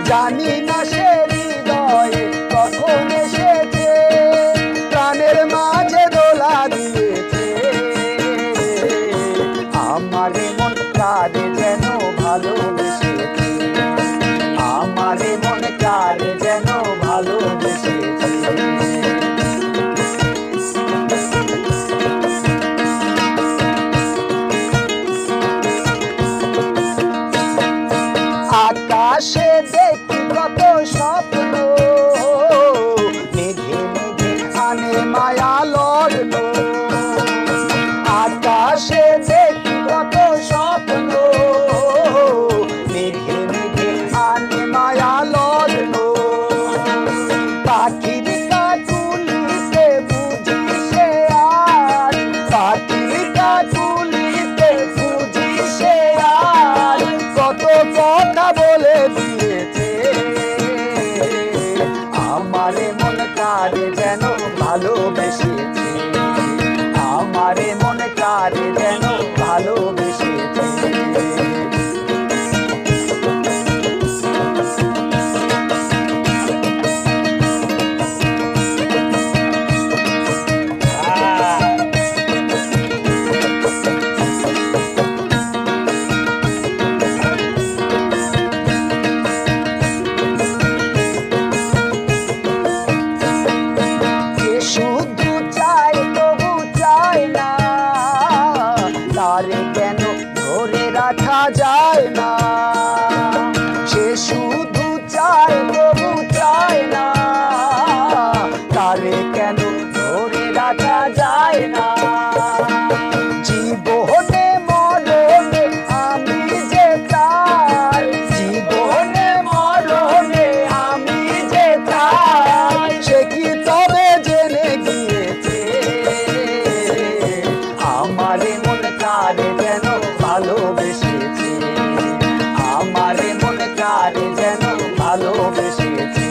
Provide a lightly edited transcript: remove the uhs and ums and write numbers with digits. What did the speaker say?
জানি না সে হৃদয়ে কখন এসেছে, প্রাণের মাঝে দোলা দিয়েছে। আমারে মন কারে যেন ভালোবেসেছে, আমারে মন কারে যেন ভালোবেসেছে। আকাশে দেখি কত স্বপ্ন, মেঘে মেঘে আনে মায়া লগ্ন। আকাশে দেখি কত স্বপ্ন, মেঘে মেঘে আনে মায়া লগ্ন। পাখির কাকুলিতে বুঝি সে আজ, পাখির কাকুলিতে বুঝি সে আজ কত কথা বলে দিয়েছে। আমারে মন কারে যেন ভালোবেসেছে, আমারে মন কারে যেন ভালোবেসেছে। শুধু চাই তবু চাই না, তারে কেন ধরে রাখা যায় না। সে শুধু চায় তবু চায় না, তারে কেন ধরে রাখা যায় না। জীবনে মরণে আমি যে তার, জীবনে মরণে আমি যে তার, সে কি তবে জেনে গিয়েছে। আমারে মন কারে যেন ভালোবেসেছে, আমারে মন কারে যেন ভালোবেসেছে।